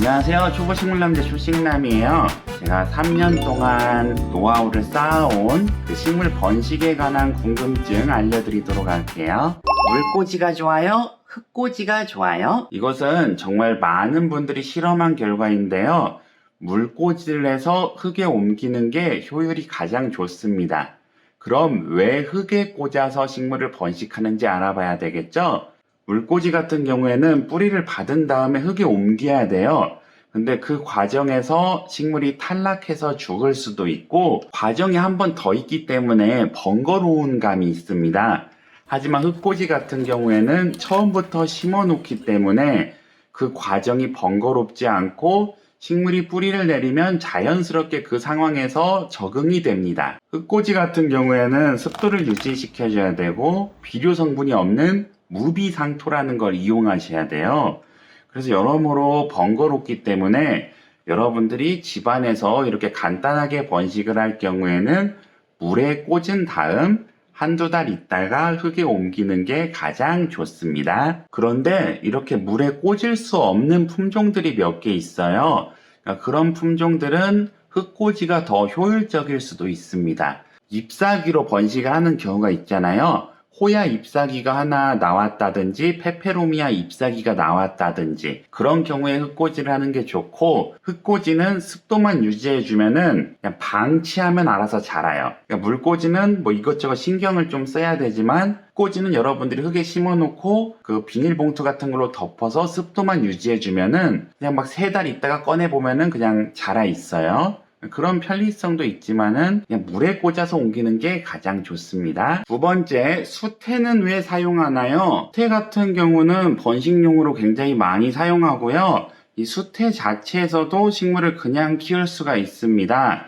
안녕하세요. 초보식물남자 초식남이에요. 제가 3년 동안 노하우를 쌓아온 그 식물 번식에 관한 궁금증 알려드리도록 할게요. 물꽂이가 좋아요? 흙꽂이가 좋아요? 이것은 정말 많은 분들이 실험한 결과인데요. 물꽂이를 해서 흙에 옮기는 게 효율이 가장 좋습니다. 그럼 왜 흙에 꽂아서 식물을 번식하는지 알아봐야 되겠죠? 물꽂이 같은 경우에는 뿌리를 받은 다음에 흙에 옮겨야 돼요. 근데 그 과정에서 식물이 탈락해서 죽을 수도 있고 과정이 한 번 더 있기 때문에 번거로운 감이 있습니다. 하지만 흙꽂이 같은 경우에는 처음부터 심어 놓기 때문에 그 과정이 번거롭지 않고 식물이 뿌리를 내리면 자연스럽게 그 상황에서 적응이 됩니다. 흙꽂이 같은 경우에는 습도를 유지시켜줘야 되고 비료 성분이 없는 무비상토라는 걸 이용하셔야 돼요. 그래서 여러모로 번거롭기 때문에 여러분들이 집안에서 이렇게 간단하게 번식을 할 경우에는 물에 꽂은 다음 한두 달 있다가 흙에 옮기는 게 가장 좋습니다. 그런데 이렇게 물에 꽂을 수 없는 품종들이 몇 개 있어요. 그러니까 그런 품종들은 흙꽂이가 더 효율적일 수도 있습니다. 잎사귀로 번식을 하는 경우가 있잖아요. 호야 잎사귀가 하나 나왔다든지 페페로미아 잎사귀가 나왔다든지 그런 경우에 흙꽂이를 하는 게 좋고, 흙꽂이는 습도만 유지해주면은 그냥 방치하면 알아서 자라요. 그러니까 물꽂이는 뭐 이것저것 신경을 좀 써야 되지만 흙꽂이는 여러분들이 흙에 심어놓고 그 비닐봉투 같은 걸로 덮어서 습도만 유지해주면은 그냥 막 3달 있다가 꺼내보면은 그냥 자라 있어요. 그런 편리성도 있지만은 그냥 물에 꽂아서 옮기는 게 가장 좋습니다. 두 번째, 수태는 왜 사용하나요? 수태 같은 경우는 번식용으로 굉장히 많이 사용하고요. 이 수태 자체에서도 식물을 그냥 키울 수가 있습니다.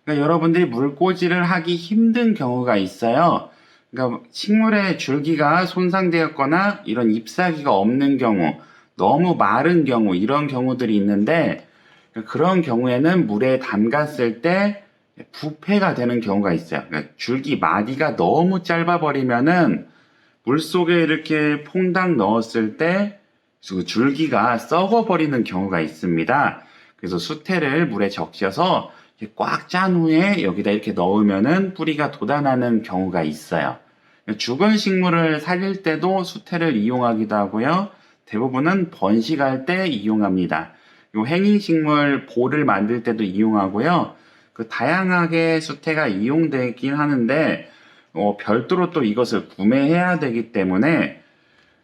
그러니까 여러분들이 물꽂이를 하기 힘든 경우가 있어요. 그러니까 식물의 줄기가 손상되었거나 이런 잎사귀가 없는 경우, 너무 마른 경우, 이런 경우들이 있는데 그런 경우에는 물에 담갔을 때 부패가 되는 경우가 있어요. 그러니까 줄기 마디가 너무 짧아버리면은 물속에 이렇게 퐁당 넣었을 때 그 줄기가 썩어버리는 경우가 있습니다. 그래서 수태를 물에 적셔서 꽉 짠 후에 여기다 이렇게 넣으면은 뿌리가 돋아나는 경우가 있어요. 죽은 식물을 살릴 때도 수태를 이용하기도 하고요. 대부분은 번식할 때 이용합니다. 요 행인식물 볼을 만들 때도 이용하고요. 그 다양하게 수태가 이용되긴 하는데 별도로 또 이것을 구매해야 되기 때문에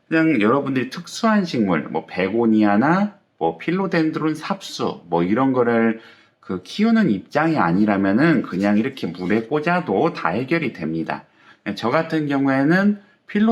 그냥 여러분들이 특수한 식물, 뭐 베고니아나 뭐 필로덴드론 삽수 뭐 이런 거를 그 키우는 입장이 아니라면은 그냥 이렇게 물에 꽂아도 다 해결이 됩니다. 저 같은 경우에는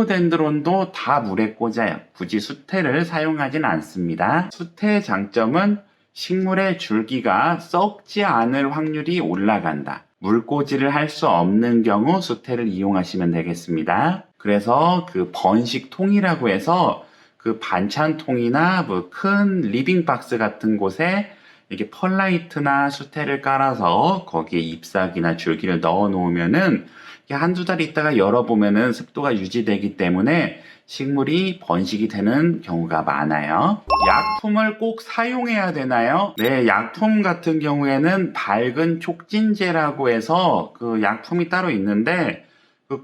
필로덴드론도 다 물에 꽂아요. 굳이 수태를 사용하진 않습니다. 수태의 장점은 식물의 줄기가 썩지 않을 확률이 올라간다. 물꽂이를 할 수 없는 경우 수태를 이용하시면 되겠습니다. 그래서 그 번식통이라고 해서 그 반찬통이나 뭐 큰 리빙박스 같은 곳에 이렇게 펄라이트나 수태를 깔아서 거기에 잎사귀나 줄기를 넣어 놓으면은 한두 달 있다가 열어보면은 습도가 유지되기 때문에 식물이 번식이 되는 경우가 많아요. 약품을 꼭 사용해야 되나요? 네, 약품 같은 경우에는 밝은 촉진제라고 해서 그 약품이 따로 있는데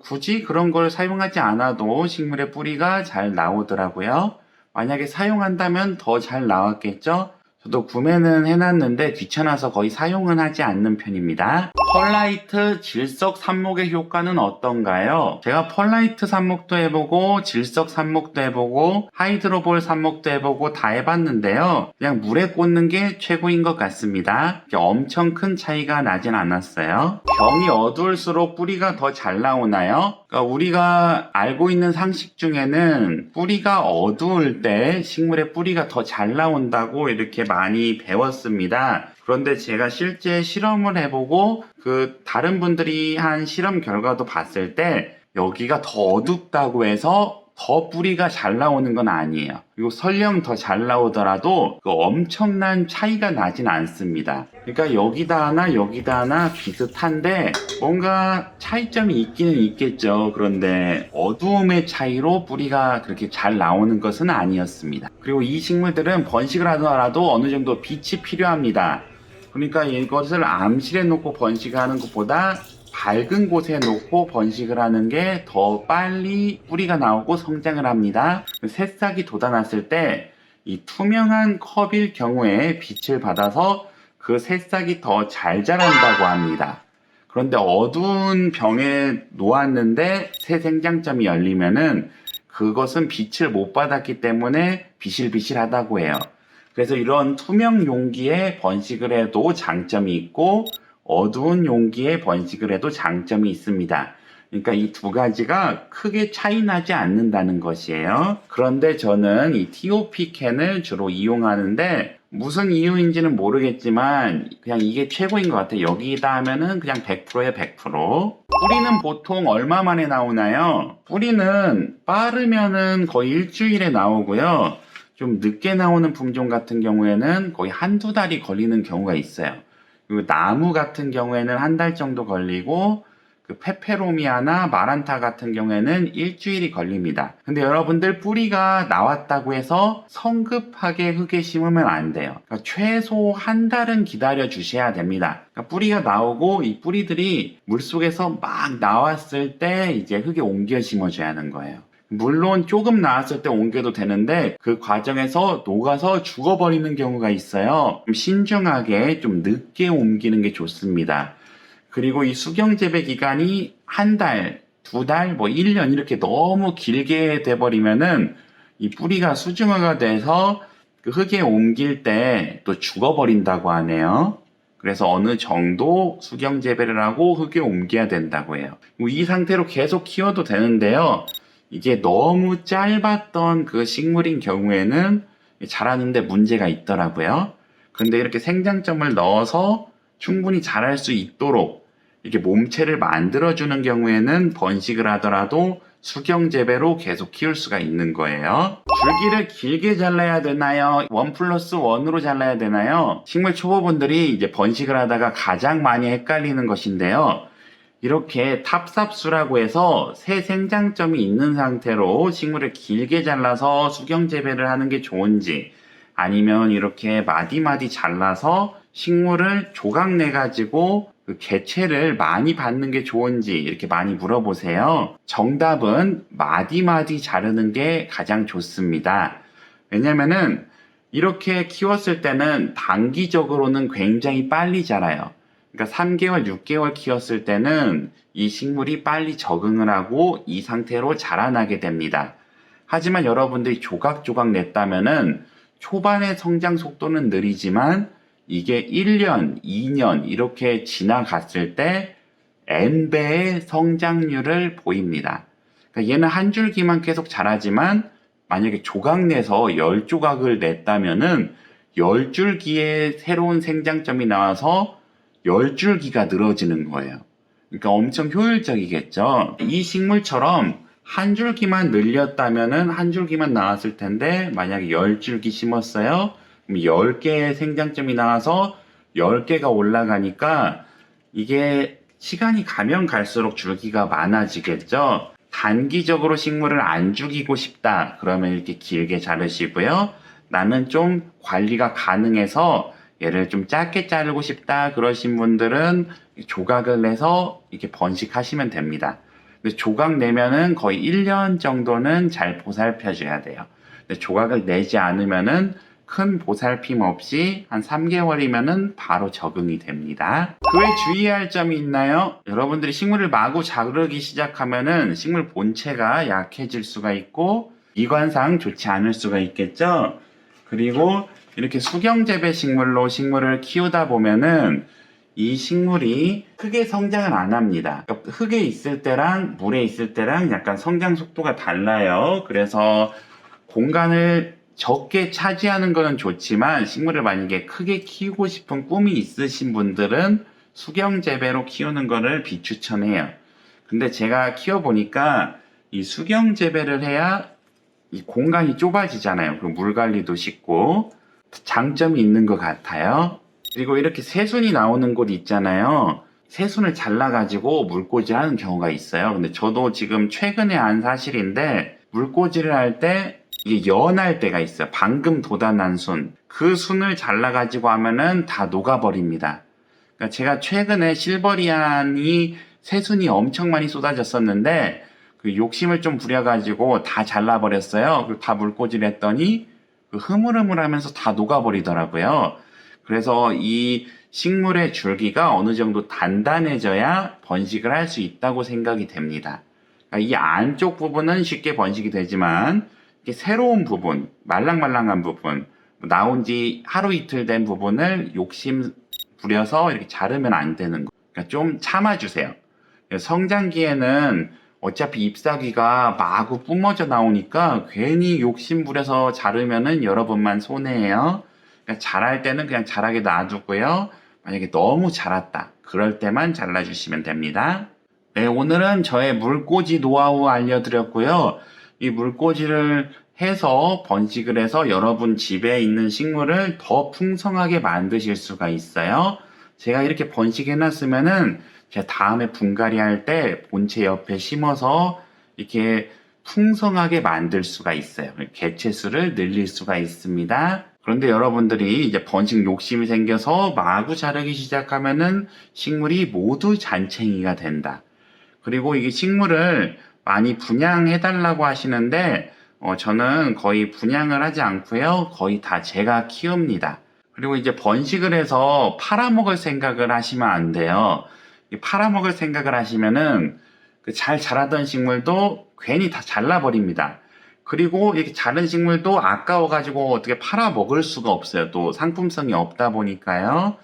굳이 그런 걸 사용하지 않아도 식물의 뿌리가 잘 나오더라고요. 만약에 사용한다면 더 잘 나왔겠죠? 저도 구매는 해놨는데 귀찮아서 거의 사용은 하지 않는 편입니다. 펄라이트 질석 삽목의 효과는 어떤가요? 제가 펄라이트 삽목도 해보고 질석 삽목도 해보고 하이드로볼 삽목도 해보고 다 해봤는데요. 그냥 물에 꽂는 게 최고인 것 같습니다. 엄청 큰 차이가 나진 않았어요. 병이 어두울수록 뿌리가 더 잘 나오나요? 그러니까 우리가 알고 있는 상식 중에는 뿌리가 어두울 때 식물의 뿌리가 더 잘 나온다고 이렇게 많이 배웠습니다. 그런데 제가 실제 실험을 해보고 그 다른 분들이 한 실험 결과도 봤을 때 여기가 더 어둡다고 해서 더 뿌리가 잘 나오는 건 아니에요. 그리고 설령 더 잘 나오더라도 그 엄청난 차이가 나진 않습니다. 그러니까 여기다 하나 비슷한데 뭔가 차이점이 있기는 있겠죠. 그런데 어두움의 차이로 뿌리가 그렇게 잘 나오는 것은 아니었습니다. 그리고 이 식물들은 번식을 하더라도 어느 정도 빛이 필요합니다. 그러니까 이것을 암실에 놓고 번식하는 것보다 밝은 곳에 놓고 번식을 하는 게 더 빨리 뿌리가 나오고 성장을 합니다. 새싹이 돋아났을 때 이 투명한 컵일 경우에 빛을 받아서 그 새싹이 더 잘 자란다고 합니다. 그런데 어두운 병에 놓았는데 새 생장점이 열리면은 그것은 빛을 못 받았기 때문에 비실비실하다고 해요. 그래서 이런 투명 용기에 번식을 해도 장점이 있고 어두운 용기에 번식을 해도 장점이 있습니다. 그러니까 이 두 가지가 크게 차이 나지 않는다는 것이에요. 그런데 저는 이 TOP 캔을 주로 이용하는데 무슨 이유인지는 모르겠지만 그냥 이게 최고인 것 같아요. 여기다 하면은 그냥 100%에 100%. 뿌리는 보통 얼마 만에 나오나요? 뿌리는 빠르면은 거의 일주일에 나오고요. 좀 늦게 나오는 품종 같은 경우에는 거의 한두 달이 걸리는 경우가 있어요. 그리고 나무 같은 경우에는 한 달 정도 걸리고 그 페페로미아나 마란타 같은 경우에는 일주일이 걸립니다. 근데 여러분들 뿌리가 나왔다고 해서 성급하게 흙에 심으면 안 돼요. 그러니까 최소 한 달은 기다려 주셔야 됩니다. 그러니까 뿌리가 나오고 이 뿌리들이 물속에서 막 나왔을 때 이제 흙에 옮겨 심어줘야 하는 거예요. 물론 조금 나왔을 때 옮겨도 되는데 그 과정에서 녹아서 죽어버리는 경우가 있어요. 좀 신중하게 좀 늦게 옮기는 게 좋습니다. 그리고 이 수경 재배 기간이 한 달, 두 달, 뭐 1년 이렇게 너무 길게 돼버리면은 이 뿌리가 수중화가 돼서 그 흙에 옮길 때 또 죽어버린다고 하네요. 그래서 어느 정도 수경 재배를 하고 흙에 옮겨야 된다고 해요. 이 상태로 계속 키워도 되는데요. 이게 너무 짧았던 그 식물인 경우에는 자라는데 문제가 있더라고요. 근데 이렇게 생장점을 넣어서 충분히 자랄 수 있도록 이렇게 몸체를 만들어주는 경우에는 번식을 하더라도 수경 재배로 계속 키울 수가 있는 거예요. 줄기를 길게 잘라야 되나요? 1+1으로 잘라야 되나요? 식물 초보분들이 이제 번식을 하다가 가장 많이 헷갈리는 것인데요. 이렇게 탑삽수라고 해서 새 생장점이 있는 상태로 식물을 길게 잘라서 수경 재배를 하는 게 좋은지 아니면 이렇게 마디마디 잘라서 식물을 조각 내 가지고 그 개체를 많이 받는 게 좋은지 이렇게 많이 물어보세요. 정답은 마디마디 자르는 게 가장 좋습니다. 왜냐면은 이렇게 키웠을 때는 단기적으로는 굉장히 빨리 자라요. 그러니까 3개월, 6개월 키웠을 때는 이 식물이 빨리 적응을 하고 이 상태로 자라나게 됩니다. 하지만 여러분들이 조각조각 냈다면은 초반의 성장 속도는 느리지만 이게 1년, 2년 이렇게 지나갔을 때 N배의 성장률을 보입니다. 그러니까 얘는 한 줄기만 계속 자라지만 만약에 조각 내서 10조각을 냈다면은 10줄기의 새로운 생장점이 나와서 10줄기가 늘어지는 거예요. 그러니까 엄청 효율적이겠죠. 이 식물처럼 한 줄기만 늘렸다면은 한 줄기만 나왔을 텐데 만약에 10줄기 심었어요. 그럼 10개의 생장점이 나와서 10개가 올라가니까 이게 시간이 가면 갈수록 줄기가 많아지겠죠. 단기적으로 식물을 안 죽이고 싶다. 그러면 이렇게 길게 자르시고요. 나는 좀 관리가 가능해서 얘를 좀 짧게 자르고 싶다. 그러신 분들은 조각을 내서 이렇게 번식하시면 됩니다. 근데 조각 내면은 거의 1년 정도는 잘 보살펴줘야 돼요. 근데 조각을 내지 않으면은 큰 보살핌 없이 한 3개월이면은 바로 적응이 됩니다. 그 외 주의해야 할 점이 있나요? 여러분들이 식물을 마구 자르기 시작하면은 식물 본체가 약해질 수가 있고 이관상 좋지 않을 수가 있겠죠? 그리고 이렇게 수경재배 식물로 식물을 키우다 보면은 이 식물이 크게 성장을 안 합니다. 흙에 있을 때랑 물에 있을 때랑 약간 성장 속도가 달라요. 그래서 공간을 적게 차지하는 거는 좋지만 식물을 만약에 크게 키우고 싶은 꿈이 있으신 분들은 수경 재배로 키우는 거를 비추천해요. 근데 제가 키워보니까 이 수경 재배를 해야 이 공간이 좁아지잖아요. 그리고 물 관리도 쉽고 장점이 있는 것 같아요. 그리고 이렇게 새순이 나오는 곳 있잖아요. 새순을 잘라가지고 물꽂이 하는 경우가 있어요. 근데 저도 지금 최근에 한 사실인데 물꽂이를 할 때 이게 연할 때가 있어요. 방금 돋아난 순. 그 순을 잘라가지고 하면은 다 녹아버립니다. 그러니까 제가 최근에 실버리안이 새순이 엄청 많이 쏟아졌었는데 그 욕심을 좀 부려가지고 다 잘라버렸어요. 그리고 다 물꽂이를 했더니 그 흐물흐물하면서 다 녹아버리더라고요. 그래서 이 식물의 줄기가 어느 정도 단단해져야 번식을 할 수 있다고 생각이 됩니다. 그러니까 이 안쪽 부분은 쉽게 번식이 되지만 이렇게 새로운 부분, 말랑말랑한 부분, 나온 지 하루 이틀 된 부분을 욕심 부려서 이렇게 자르면 안 되는 거예요. 그러니까 좀 참아주세요. 성장기에는 어차피 잎사귀가 마구 뿜어져 나오니까 괜히 욕심 부려서 자르면은 여러분만 손해예요. 그러니까 자랄 때는 그냥 자라게 놔두고요. 만약에 너무 자랐다. 그럴 때만 잘라주시면 됩니다. 네, 오늘은 저의 물꽂이 노하우 알려드렸고요. 이 물꽂이를 해서 번식을 해서 여러분 집에 있는 식물을 더 풍성하게 만드실 수가 있어요. 제가 이렇게 번식해놨으면은 제가 다음에 분갈이 할 때 본체 옆에 심어서 이렇게 풍성하게 만들 수가 있어요. 개체수를 늘릴 수가 있습니다. 그런데 여러분들이 이제 번식 욕심이 생겨서 마구 자르기 시작하면은 식물이 모두 잔챙이가 된다. 그리고 이게 식물을 많이 분양해달라고 하시는데 저는 거의 분양을 하지 않고요. 거의 다 제가 키웁니다. 그리고 이제 번식을 해서 팔아먹을 생각을 하시면 안 돼요. 팔아먹을 생각을 하시면은 그 잘 자라던 식물도 괜히 다 잘라버립니다. 그리고 이렇게 자른 식물도 아까워가지고 어떻게 팔아먹을 수가 없어요. 또 상품성이 없다 보니까요.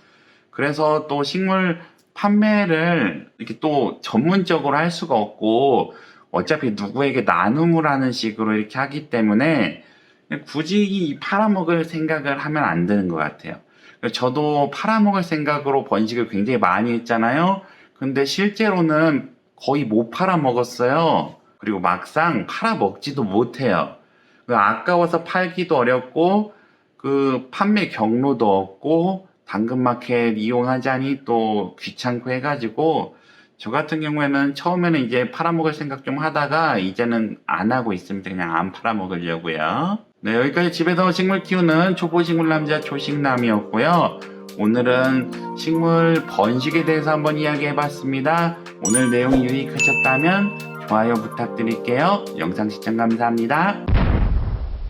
그래서 또 식물 판매를 이렇게 또 전문적으로 할 수가 없고 어차피 누구에게 나눔을 하는 식으로 이렇게 하기 때문에 굳이 팔아먹을 생각을 하면 안 되는 것 같아요. 저도 팔아먹을 생각으로 번식을 굉장히 많이 했잖아요. 근데 실제로는 거의 못 팔아먹었어요. 그리고 막상 팔아먹지도 못해요. 아까워서 팔기도 어렵고 그 판매 경로도 없고 당근마켓 이용하자니 또 귀찮고 해가지고 저 같은 경우에는 처음에는 이제 팔아먹을 생각 좀 하다가 이제는 안 하고 있습니다. 그냥 안 팔아먹으려고요. 네, 여기까지 집에서 식물 키우는 초보식물 남자 초식남이었고요. 오늘은 식물 번식에 대해서 한번 이야기해봤습니다. 오늘 내용이 유익하셨다면 좋아요 부탁드릴게요. 영상 시청 감사합니다.